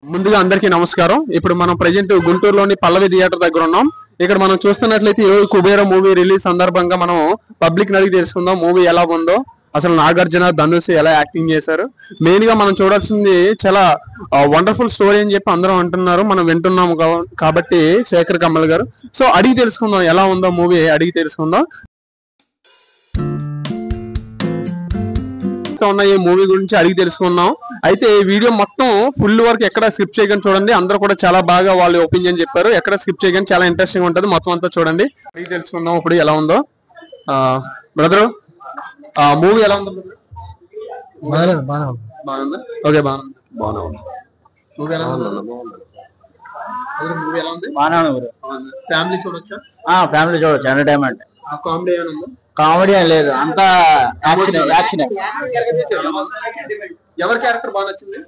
ముందుగా అందరికీ నమస్కారం. ఇప్పుడు మనం ప్రెజెంట్ గుంటూరులోని పల్లవి థియేటర్ దగ్గర ఉన్నాం. ఇక్కడ మనం చూస్తున్నట్లయితే ఈ రోజు కుబేర మూవీ రిలీజ్ సందర్భంగా మనం పబ్లిక్ అడిగి తెలుసుకుందాం మూవీ ఎలా ఉందో, అసలు నాగార్జున ధనుష్ ఎలా యాక్టింగ్ చేశారు. మెయిన్ గా మనం చూడాల్సింది చాలా వండర్ఫుల్ స్టోరీ అని చెప్పి అందరం అంటున్నారు, మనం వింటున్నాము కాబట్టి శేఖర్ కమల్ గారు. సో అడిగి తెలుసుకుందాం ఎలా ఉందో మూవీ, అడిగి తెలుసుకుందాం. ఉన్న ఈ మూవీ గురించి అడిగి తెలుసుకున్నాం. అయితే ఈ వీడియో మొత్తం ఫుల్ వరకు ఎక్కడ స్కిప్ చేయగానే చూడండి. అందరూ కూడా చాలా బాగా వాళ్ళ ఒపీనియన్ చెప్పారు. ఎక్కడ స్కిప్ చేయగానే చాలా ఇంట్రెస్టింగ్ ఉంటుంది. మొత్తం అంతా చూడండి, అడిగి తెలుసుకుందాం ఇప్పుడు ఎలా ఉందో. బ్రదరు మూవీ ఎలా ఉందో? బాగుందా? ఓకే, బాగుంది. మూవీ ఎలా ఉంది? మూవీ ఎలా ఉంది? ఫ్యామిలీ చూడొచ్చా? ఫ్యామిలీ చూడొచ్చు, ఎంటర్టైన్మెంట్. కామెడీ ఏమైనా ఉందా? కామెడీ ఏం లేదు, అంతా యాక్షన్. ఎవరి క్యారెక్టర్ బాగా నచ్చింది?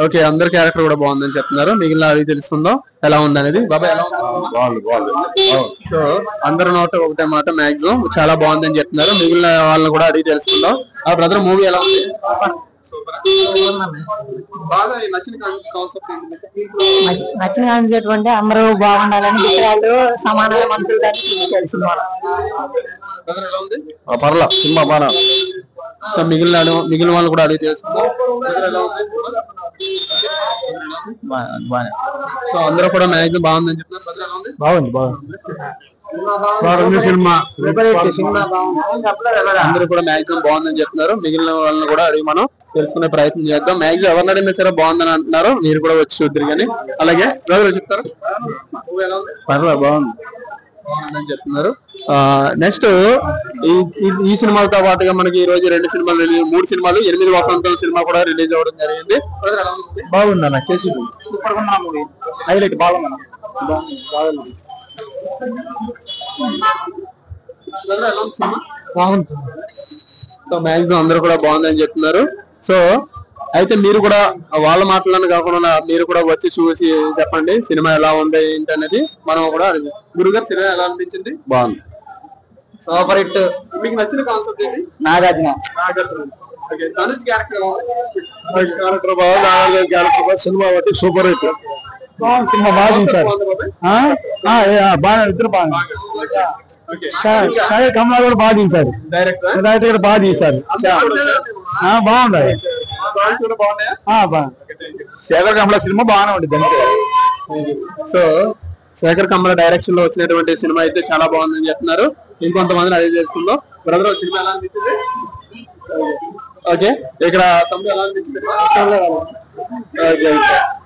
ఓకే, అందరి క్యారెక్టర్ కూడా బాగుందని చెప్తున్నారు. మిగిలిన అడిగి తెలుసుకుందాం ఎలా ఉంది అనేది. బాబాయ్ ఎలా ఉంది? సో అందరి నోట ఒకటే మాట, మాక్సిమం చాలా బాగుందని చెప్తున్నారు. మిగిలిన వాళ్ళని కూడా అడిగి తెలుసుకుందాం. ఆ బ్రదర్ మూవీ ఎలా ఉంది? బాగా నచ్చిన కాన్సెప్ట్ అంటే అందరూ బాగుండాలని, విషయాలు సమానమైన మనుషులు సినిమాలో. పర్లా సినిమా బాగా. సో మిగిలిన వాళ్ళు కూడా అడిగి తెలుసుకుందాం. సో అందరూ కూడా మ్యాక్సిమం బాగుందని చెప్తున్నారు. బాగుంది సినిమా. అందరూ కూడా మ్యాక్సిమం బాగుందని చెప్తున్నారు. మిగిలిన వాళ్ళని కూడా అడిగి మనం తెలుసుకునే ప్రయత్నం చేద్దాం. మ్యాక్సిమం ఎవరిని అడిగినా సరే బాగుందని అంటున్నారు. మీరు కూడా వచ్చి చూద్దరు కానీ. అలాగే బ్రదర్ చెప్తారు బాగుందని చెప్తున్నారు. నెక్స్ట్ ఈ సినిమాలతో పాటుగా మనకి ఈ రోజు 2 సినిమాలు రిలీజ్, 3 సినిమాలు, 8 వసంతం సినిమా కూడా రిలీజ్ అవ్వడం జరిగింది. బాగుంది అన్న, సూపర్ గా మూవీ, హైలైట్. బాగుంది. సో మ్యాక్సిమం అందరూ కూడా బాగుందని చెప్తున్నారు. సో అయితే మీరు కూడా వాళ్ళ మాటలను కాకుండా మీరు కూడా వచ్చి చూసి చెప్పండి సినిమా ఎలా ఉంది ఏంటి అనేది. మనం కూడా గురుగారు సినిమా ఎలా అనిపించింది? బాగుంది, సూపర్ హిట్. మీకు నచ్చిన కాన్సెప్ట్ ఏంటి? నాగార్జున. ధనుష్ క్యారెక్టర్ సినిమా బట్టి సూపర్ హిట్. సినిమా బాగా తీశారు, బాగా ఇద్దరు బాగా. షాయి కమలా కూడా బాగా తీశారు, డైరెక్టర్ కూడా బాగా తీశారు. బాగుంది. శేఖర్ కమల సినిమా బాగానే ఉంటుంది. సో శేఖర్ కమల డైరెక్షన్ లో వచ్చినటువంటి సినిమా అయితే చాలా బాగుందని చెప్తున్నారు. ఇంకొంతమంది అదే చేసుకుందాం. బ్రదర్ సినిమా ఎలా అనిపించింది? ఓకే, ఇక్కడ తమ్ముడు ఎలా అనిపించింది?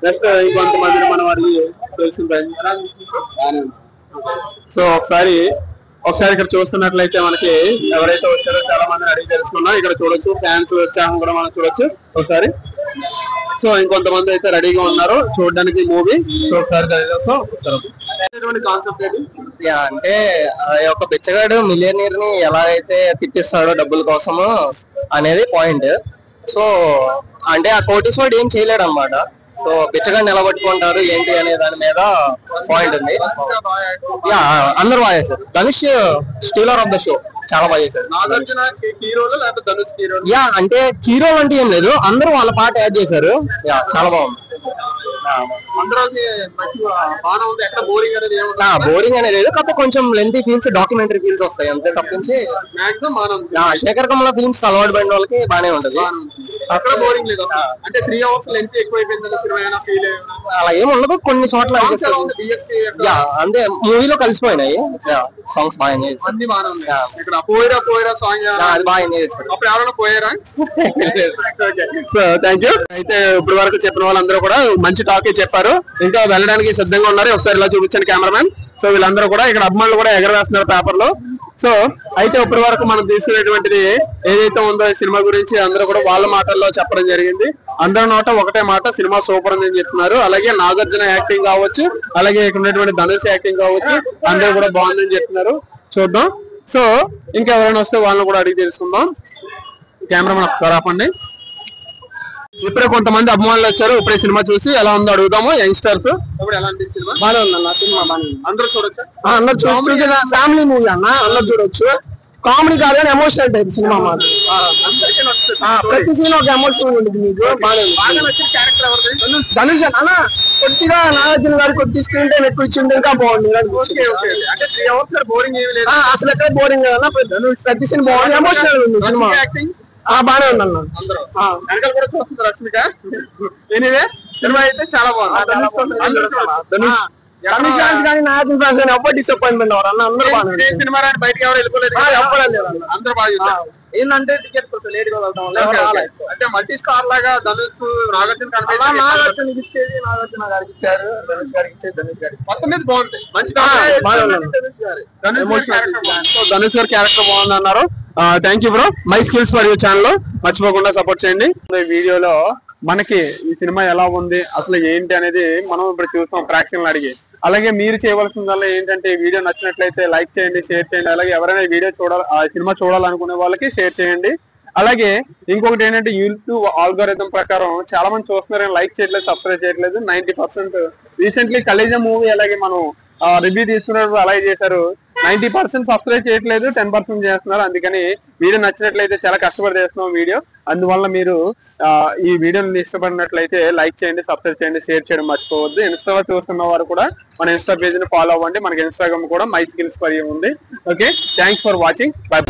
నెక్స్ట్ ఇంకొంతమందిని మనం అడిగి తెలుసుకుంటాం. సో ఒకసారి ఇక్కడ చూస్తున్నట్లయితే మనకి ఎవరైతే వచ్చారో చాలా మంది అడిగి తెలుసుకున్నాం. ఇక్కడ చూడొచ్చు, ఫ్యాన్స్ వచ్చాము కూడా మనం చూడొచ్చు ఒకసారి. సో ఇంకొంతమంది అయితే రెడీగా ఉన్నారు చూడడానికి మూవీ. సో ఒకసారి కాన్సెప్ట్ ఏంటి? అంటే ఒక బిచ్చగాడు మిలియనీర్ ని ఎలా అయితే తిప్పిస్తాడో డబ్బుల కోసము అనేది పాయింట్. సో అంటే ఆ కోటీశ్వరుడు ఏం చేయలేడు అనమాట. సో బిచ్చగాడిని ఎలా పట్టుకుంటారు ఏంటి అనే దాని మీద పాయింట్ ఉంది. అందరూ బాగా చేశారు. Dhanush stealer of the show, చాలా బాగా చేశారు. అంటే హీరో అంటే ఏం లేదు, అందరూ వాళ్ళ పాట యాడ్ చేశారు. చాలా బాగుంది. బోరింగ్ అనేది లేదు, కాకపోతే కొంచెం లెంతీ ఫీల్స్, డాక్యుమెంటరీ ఫీల్స్ వస్తాయి అంతే తప్పించి. శేఖర్ కమల ఫిల్మ్స్ అలవాటు పడిన వాళ్ళకి బానే ఉంటది. అక్కడ బోరింగ్ లేదు అంటే 3 hours లెంత్ ఎక్కువ అయిపోయింది. అలా ఏమి ఉండదు, కొన్ని చోట్ల అంటే మూవీలో కలిసిపోయినాయి. సాంగ్స్ బాగా ఎంజాయ్ అది బాగా ఎంజాయ్ చేస్తారు. అప్పుడు ఎవరైనా పోయారా? So thank you. అయితే ఇప్పటి వరకు చెప్పిన వాళ్ళందరూ కూడా మంచి టాకే చెప్పారు. ఇంకా వెళ్ళడానికి సిద్ధంగా ఉన్నారు. ఒకసారి ఇలా చూపించండి కెమెరామెన్. సో వీళ్ళందరూ కూడా ఇక్కడ అభిమానులు కూడా ఎగరవేస్తున్నారు పేపర్ లో. సో అయితే ఇప్పటి వరకు మనం తీసుకునేటువంటిది ఏదైతే ఉందో ఈ సినిమా గురించి అందరూ కూడా వాళ్ళ మాటల్లో చెప్పడం జరిగింది. అందరి నోట ఒకటే మాట, సినిమా సూపర్ అని చెప్తున్నారు. అలాగే నాగార్జున యాక్టింగ్ కావచ్చు, అలాగే ఇక్కడ ఉన్నటువంటి ధనుష్ యాక్టింగ్ కావచ్చు, అందరూ కూడా బాగుందని చెప్తున్నారు. చూద్దాం. సో ఇంకా ఎవరైనా వస్తే వాళ్ళని కూడా అడిగి తెలుసుకుందాం. కెమెరామెన్ ఒకసారి ఆపండి. ఇప్పుడే కొంతమంది అభిమానులు వచ్చారు. ఇప్పుడే సినిమా చూసి ఎలా ఉందో అడుగుదాము. యంగ్స్టర్స్ ఇప్పుడు ఎలా అనిపించింది? బాగా ఉందన్న సినిమా. అందరూ చూడొచ్చు, అందరూ చూడొచ్చు. ఫ్యామిలీ మూవీ అన్న, అందరూ చూడొచ్చు. కామెడీ కాదు కానీ ఎమోషనల్ టైప్ సినిమా మాత్రం ప్రతి సీన్ ఒక ఎమోషనల్ ఉంటుంది మీకు. బాగా నచ్చిన క్యారెక్టర్ ఎవరిది? ధనుష్ అన్న కొద్దిగా నాగార్జున గారు కొద్ది స్క్రీన్ టైం ఎక్కువ ఇచ్చింటే ఇంకా బాగుంది. అంటే 3 hours బోరింగ్ ఏమి లేదు అసలు, ఎక్కడ బోరింగ్ కదా. ప్రతి సీన్ బాగుంది, ఎమోషనల్ ఉంది సినిమా. బానే ఉంది అన్న. వెనకాల కూడా చూస్తుంది రష్మిక. ఎనీవే సినిమా అయితే చాలా బాగుంది. కానీ నాగార్జున ఫ్యాన్స్ ఎవ్వరు డిసప్పాయింట్మెంట్ అవ్వరు అన్న. అందరూ బాగుంది. సినిమా రాని బయటకి ఎవరు వెళ్ళిపోలేదు, అందరూ బాగా. ఏంటంటే టికెట్ లేట్ గా వెళ్తాం. అంటే మల్టీ స్టార్ లాగా ధనుష్ నాగార్జున నాగార్జున ఇచ్చేది నాగార్జున గారికి ఇచ్చారు, ధనుష్ గారికి ఇచ్చేది ధనుష్ గారికి. మొత్తం మీద బాగుంది, మంచి ధనుష్ గారి క్యారెక్టర్ బాగుంది అన్నారు. Thank you bro. My skills for you channel మర్చిపోకుండా సపోర్ట్ చేయండి. ఈ వీడియోలో మనకి ఈ సినిమా ఎలా ఉంది అసలు ఏంటి అనేది మనం ఇప్పుడు చూస్తాం ప్రేక్షకులను అడిగి. అలాగే మీరు చేయవలసిందల్లా ఏంటంటే ఈ వీడియో నచ్చినట్లయితే లైక్ చేయండి, షేర్ చేయండి. అలాగే ఎవరైనా ఈ వీడియో ఆ సినిమా చూడాలనుకునే వాళ్ళకి షేర్ చేయండి. అలాగే ఇంకొకటి ఏంటంటే యూట్యూబ్ ఆల్గోరిథం ప్రకారం చాలా మంది చూస్తున్నారు, లైక్ చేయట్లేదు, సబ్స్క్రైబ్ చేయట్లేదు. 90% రీసెంట్లీ కలేజా మూవీ అలాగే మనం రివ్యూ తీసుకున్నప్పుడు అలాగే చేశారు. 90% సబ్స్క్రైబ్ చేయట్లేదు, 10% చేస్తున్నారు. అందుకని వీడియో నచ్చినట్లయితే చాలా కష్టపడి చేస్తున్నాం వీడియో. అందువల్ల మీరు ఈ వీడియోని ఇష్టపడినట్లయితే లైక్ చేయండి, సబ్స్క్రైబ్ చేయండి, షేర్ చేయడం మర్చిపోవద్దు. ఇన్స్టాలో చూస్తున్న వారు కూడా మన ఇన్స్టా పేజ్ ని ఫాలో అవ్వండి. మనకి ఇన్స్టాగ్రామ్ కూడా మై స్కిల్స్ ఫర్ యూ ఉంది. Okay, thanks for watching. By.